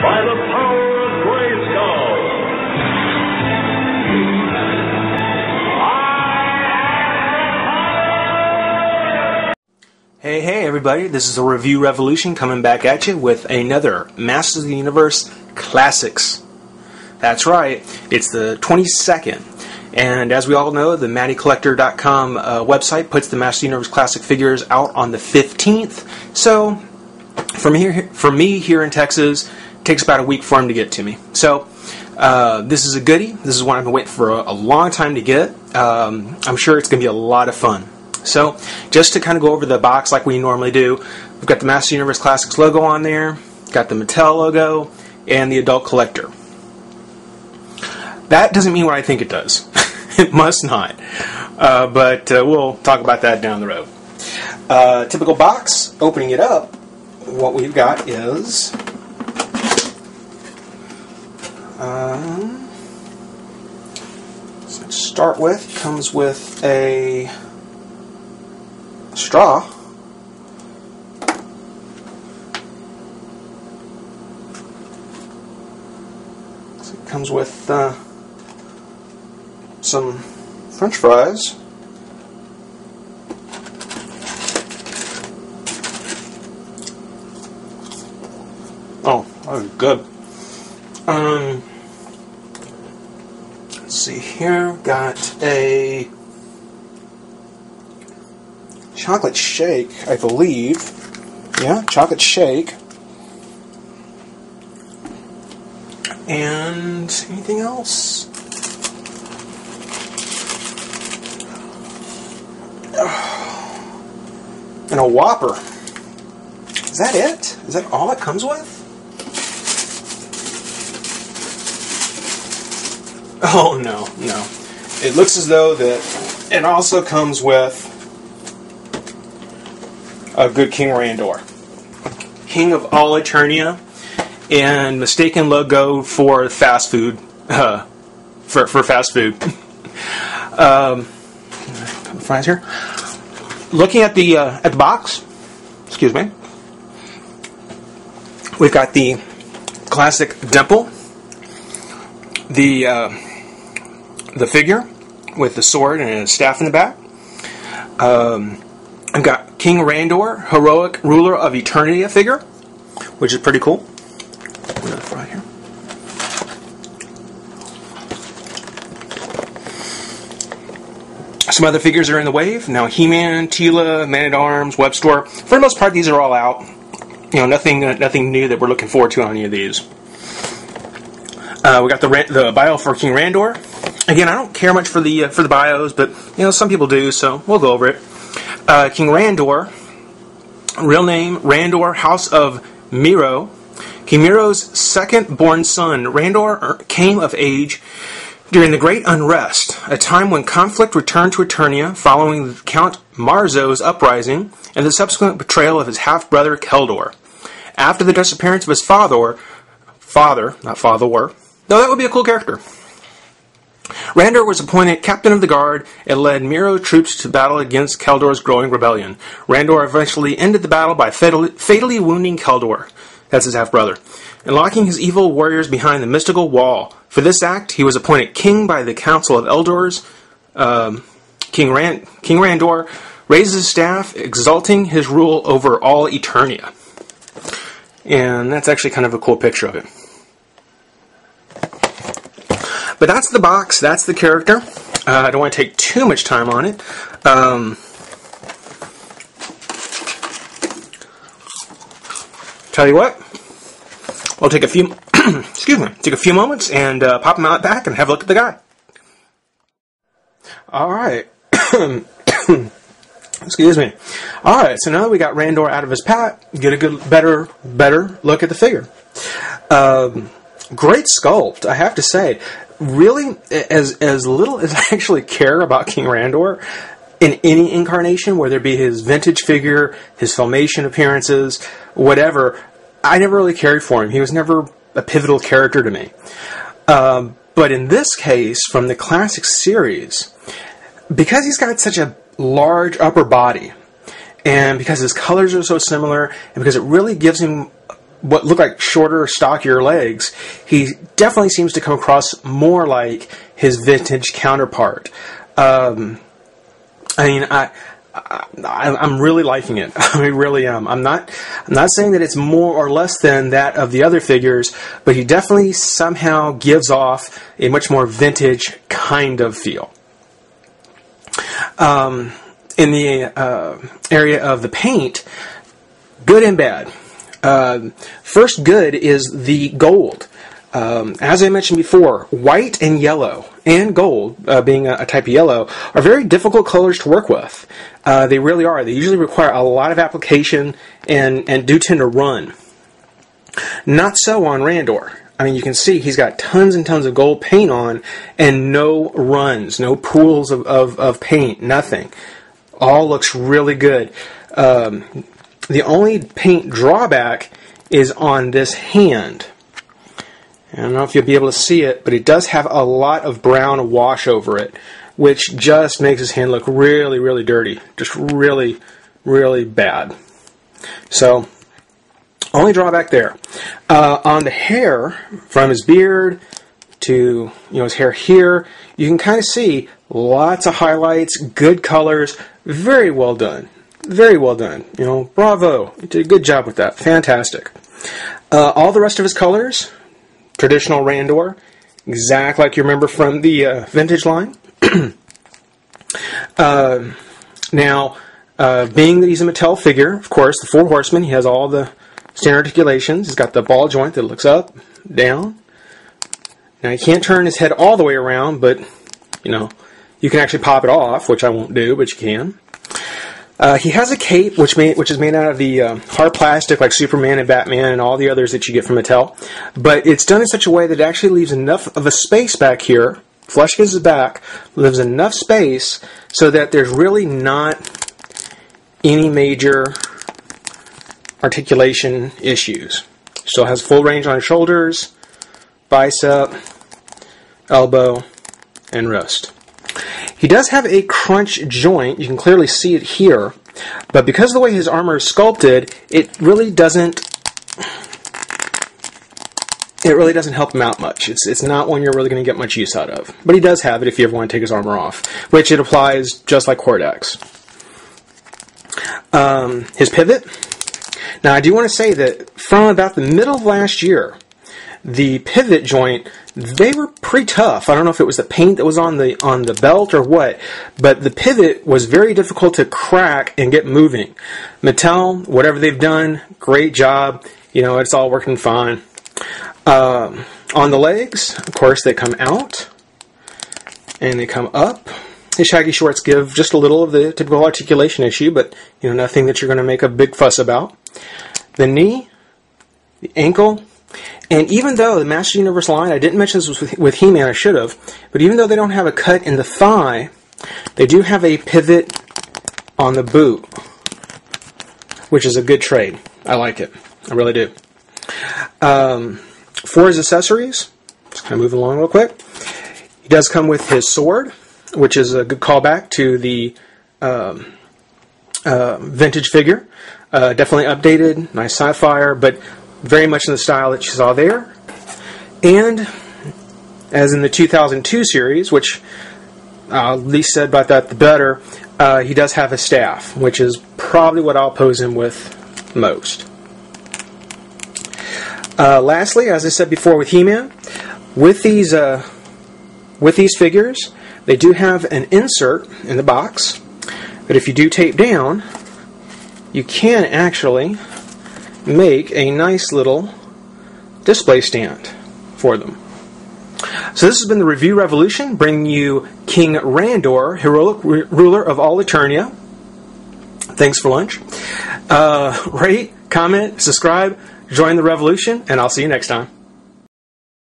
by the power of Grayskull. Hey everybody, this is a Review Revolution coming back at you with another Masters of the Universe Classics. That's right, it's the 22nd. And as we all know, the MattyCollector.com website puts the Masters of the Universe Classic figures out on the 15th. So, for me here in Texas, it takes about a week for them to get to me. So, this is a goodie. This is one I've been waiting for a long time to get. I'm sure it's going to be a lot of fun. So, just to kind of go over the box like we normally do, we've got the Masters of the Universe Classics logo on there, got the Mattel logo, and the Adult Collector. That doesn't mean what I think it does. It must not. But we'll talk about that down the road. Typical box, opening it up, what we've got is... so to start with, comes with a straw. So it comes with some French fries. Oh, that was good. Let's see here. Got a chocolate shake, I believe. Yeah, chocolate shake. And anything else? And a Whopper. Is that it? Is that all it comes with? Oh, no. It looks as though that it also comes with a good King Randor. King of all Eternia, and mistaken logo for fast food. For fast food. Fries here. Looking at the box, excuse me, we've got the classic dimple, the figure with the sword and a staff in the back. I've got King Randor, heroic ruler of Eternia figure, which is pretty cool. Another fry here. Some other figures are in the wave. Now He-Man, Teela, Man-at-Arms, Web-Store. For the most part, these are all out. You know, nothing new that we're looking forward to on any of these. We got the bio for King Randor. Again, I don't care much for the bios, but you know some people do, so we'll go over it. King Randor, real name Randor, House of Miro. King Miro's second-born son, Randor came of age during the Great Unrest, a time when conflict returned to Eternia following Count Marzo's uprising and the subsequent betrayal of his half-brother Keldor. After the disappearance of his father, not father-war, though that would be a cool character. Randor was appointed captain of the guard and led Miro troops to battle against Keldor's growing rebellion. Randor eventually ended the battle by fatally wounding Keldor, that's his half-brother, and locking his evil warriors behind the mystical wall. For this act, he was appointed king by the Council of Eldors. King Randor raises his staff, exalting his rule over all Eternia. And that's actually kind of a cool picture of it. But that's the box, that's the character. I don't want to take too much time on it. Tell you what, we'll take a few, take a few moments and pop him out back and have a look at the guy. All right. Excuse me. All right. So now that we got Randor out of his pack, get a good, better look at the figure. Great sculpt, I have to say. Really, as little as I actually care about King Randor in any incarnation, whether it be his vintage figure, his Filmation appearances, whatever, I never really cared for him. He was never a pivotal character to me. But in this case, from the classic series, because he's got such a large upper body, and because his colors are so similar, and because it really gives him what look like shorter, stockier legs, he definitely seems to come across more like his vintage counterpart. I'm really liking it. I really am. I'm not saying that it's more or less than that of the other figures, but he definitely somehow gives off a much more vintage kind of feel. In the area of the paint, good and bad. First good is the gold. As I mentioned before, white and yellow and gold, being a type of yellow, are very difficult colors to work with. They really are. They usually require a lot of application and do tend to run. Not so on Randor. I mean, you can see he's got tons and tons of gold paint on and no runs, no pools of paint, nothing. All looks really good. The only paint drawback is on this hand. I don't know if you'll be able to see it, but it does have a lot of brown wash over it, which just makes his hand look really, really dirty. Just really, really bad. So, only drawback there. On the hair, from his beard to his hair here, you can kind of see lots of highlights, good colors, very well done. Very well done. Bravo. You did a good job with that. Fantastic. All the rest of his colors, traditional Randor, exactly like you remember from the vintage line. Now, being that he's a Mattel figure, of course, the Four Horsemen, he has all the standard articulations. He's got the ball joint that looks up, down. Now, he can't turn his head all the way around, but, you can actually pop it off, which I won't do, but you can. He has a cape, which is made out of the hard plastic, like Superman and Batman and all the others that you get from Mattel. But it's done in such a way that it actually leaves enough of a space back here, flush against his back, leaves enough space so that there's really not any major articulation issues. Still has full range on his shoulders, bicep, elbow, and wrist. He does have a crunch joint. You can clearly see it here. But because of the way his armor is sculpted, it really doesn't help him out much. It's not one you're really going to get much use out of. But he does have it if you ever want to take his armor off, which it applies just like Hordax. His pivot. Now, I do want to say that from about the middle of last year, the pivot joint, they were pretty tough. I don't know if it was the paint that was on the belt or what, but the pivot was very difficult to crack and get moving. Mattel, whatever they've done, great job. It's all working fine. On the legs, of course, they come out and they come up. His shaggy shorts give just a little of the typical articulation issue, but nothing that you're going to make a big fuss about. The knee, the ankle. And even though the Master Universe line, I didn't mention this with He-Man, I should have, but even though they don't have a cut in the thigh, they do have a pivot on the boot, which is a good trade. I like it. I really do. For his accessories, just kind of move along real quick. He does come with his sword, which is a good callback to the vintage figure. Definitely updated, nice sci-fi, but very much in the style that you saw there. And as in the 2002 series, which least said about that the better, he does have a staff, which is probably what I'll pose him with most. Lastly, as I said before with He-Man, with these figures, they do have an insert in the box that if you do tape down, you can actually make a nice little display stand for them. So this has been the Review Revolution, bringing you King Randor, heroic ruler of all Eternia. Thanks for lunch. Rate, comment, subscribe, join the revolution, and I'll see you next time.